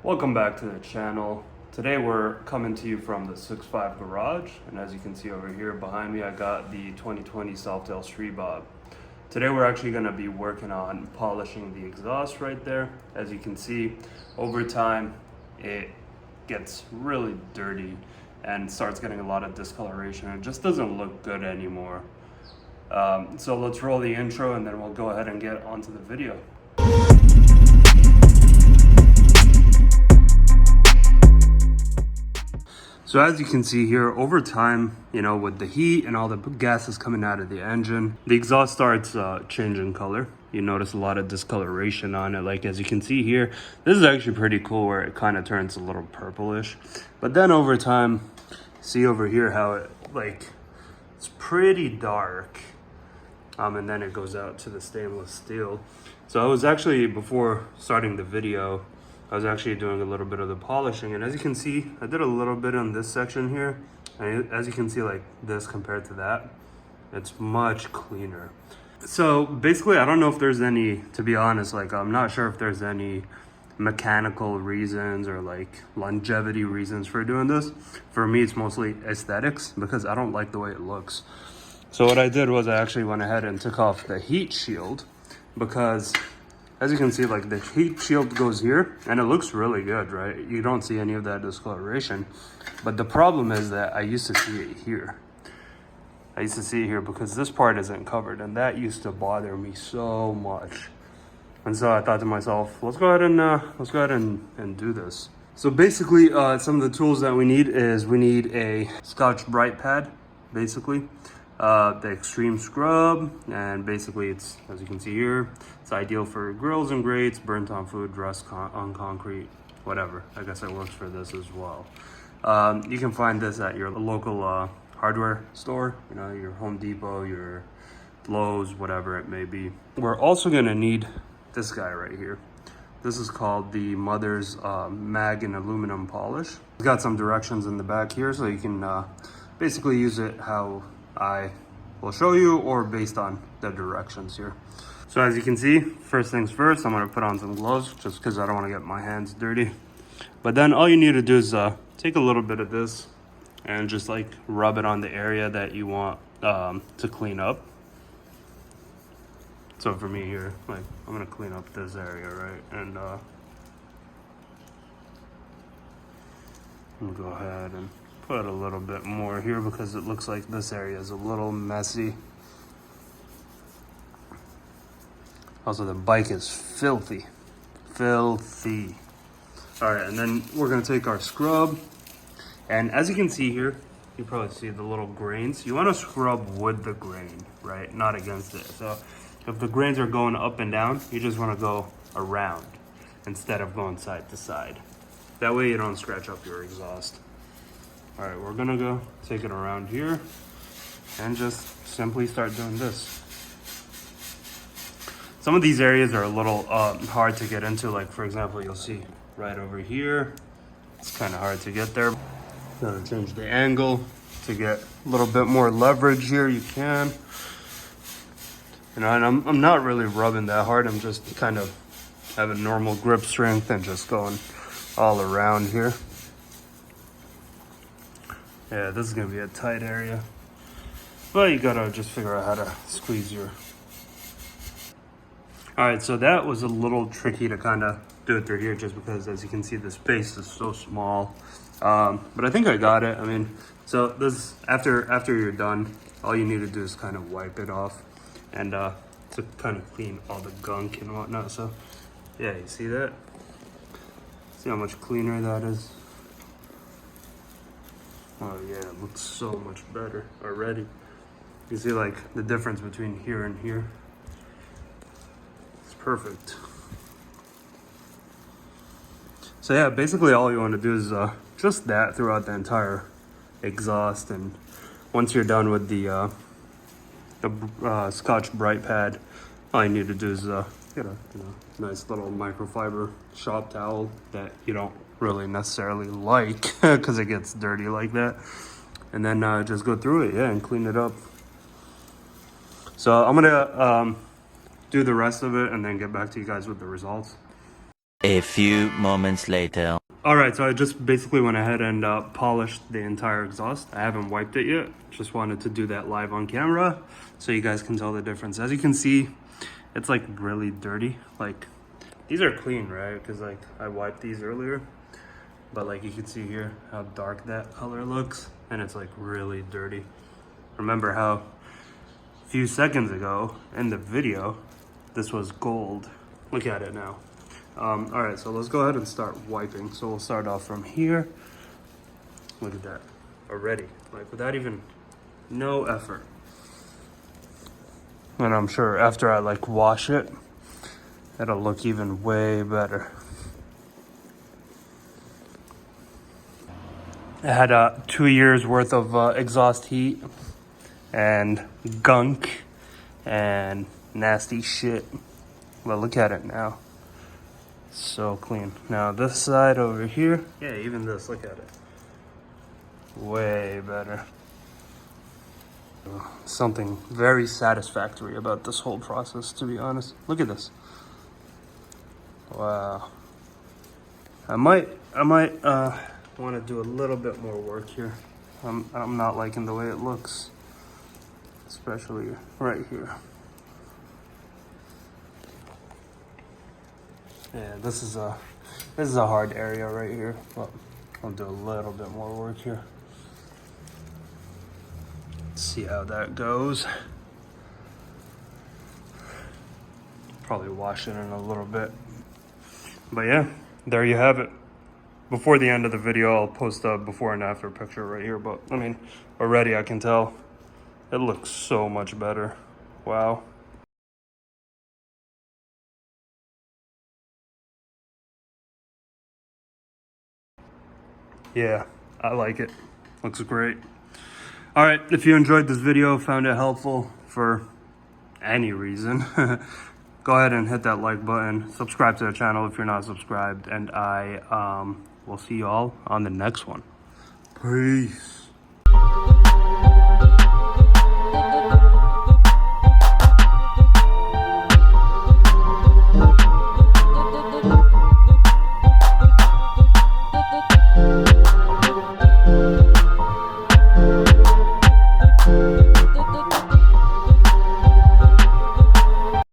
Welcome back to the channel. Today we're coming to you from the 6.5 garage, and as you can see over here behind me, I got the 2020 Softail Street Bob. Today we're actually going to be working on polishing the exhaust right there. As you can see, over time it gets really dirty and starts getting a lot of discoloration. It just doesn't look good anymore. So let's roll the intro and then we'll go ahead and get onto the video. So as you can see here, over time, with the heat and all the gases coming out of the engine, the exhaust starts changing color. You notice a lot of discoloration on it. Like as you can see here, this is actually pretty cool where it kind of turns a little purplish. But then over time, see over here how it's pretty dark. And then it goes out to the stainless steel. So I was actually, before starting the video, I was actually doing a little bit of the polishing, and as you can see, I did a little bit on this section here, and as you can see, like this compared to that, it's much cleaner. So basically, I don't know if there's any, to be honest, I'm not sure if there's any mechanical reasons or longevity reasons for doing this. For me, it's mostly aesthetics because I don't like the way it looks. So what I did was I actually went ahead and took off the heat shield, because as you can see, the heat shield goes here and it looks really good, right? You don't see any of that discoloration. But the problem is that I used to see it here. I used to see it here because this part isn't covered, and that used to bother me so much. And so I thought to myself, let's go ahead and do this. So basically, some of the tools that we need is we need a Scotch Brite pad, basically. The extreme scrub, and basically it's, as you can see here, it's ideal for grills and grates, burnt on food, rust on concrete, whatever. I guess it works for this as well. You can find this at your local hardware store, your Home Depot, your Lowe's, whatever it may be. We're also gonna need this guy right here. This is called the Mother's Mag and Aluminum Polish. It's got some directions in the back here, so you can basically use it how I will show you, or based on the directions here. So as you can see, first things first, I'm going to put on some gloves just because I don't want to get my hands dirty. But then all you need to do is take a little bit of this and just rub it on the area that you want to clean up. So for me here, I'm going to clean up this area, right? And I'm going to go ahead and put a little bit more here because it looks like this area is a little messy. Also, the bike is filthy. All right, and then we're gonna take our scrub, and as you can see here, you probably see the little grains. You want to scrub with the grain, right? Not against it. So if the grains are going up and down, you just want to go around instead of going side to side. That way you don't scratch up your exhaust. All right, we're gonna go take it around here and just simply start doing this. Some of these areas are a little hard to get into. For example, you'll see right over here, it's kind of hard to get there. Gotta change the angle to get a little bit more leverage here. You can. And I'm not really rubbing that hard. I'm just kind of having normal grip strength and just going all around here. Yeah, this is gonna be a tight area, but you gotta just figure out how to squeeze your. All right, so that was a little tricky to kind of do it through here, just because, as you can see, the space is so small. But I think I got it. I mean, so this after you're done, all you need to do is kind of wipe it off, and to kind of clean all the gunk and whatnot. So yeah, you see that? See how much cleaner that is? Oh yeah, it looks so much better already. You see the difference between here and here? It's perfect. So yeah, basically all you want to do is just that throughout the entire exhaust, and once you're done with the Scotch Brite pad, all you need to do is get a nice little microfiber shop towel that you don't really necessarily like because it gets dirty like that, and then just go through it, and clean it up. So I'm gonna do the rest of it and then get back to you guys with the results. A few moments later. All right, so I just basically went ahead and polished the entire exhaust. I haven't wiped it yet. Just wanted to do that live on camera so you guys can tell the difference. As you can see, it's like really dirty. Like these are clean, right? Because like I wiped these earlier, but like you can see here how dark that color looks, and it's like really dirty. Remember how a few seconds ago in the video, this was gold. Look at it now. All right, so let's go ahead and start wiping. So we'll start off from here. Look at that, already, like without even no effort. And I'm sure after I like wash it, it'll look even way better. It had 2 years worth of exhaust heat and gunk and nasty shit. But look at it now. So clean. Now this side over here, yeah, even this, look at it. Way better. Something very satisfactory about this whole process, to be honest. Look at this. Wow. I might want to do a little bit more work here. I'm not liking the way it looks, especially right here. Yeah, this is a hard area right here, but I'll do a little bit more work here. Let's see how that goes. Probably wash it in a little bit. But yeah, there you have it. Before the end of the video, I'll post a before and after picture right here, but I mean, already I can tell it looks so much better. Wow. Yeah, I like it. Looks great. All right, if you enjoyed this video, found it helpful for any reason, go ahead and hit that like button. Subscribe to the channel if you're not subscribed, and I will see you all on the next one. Peace.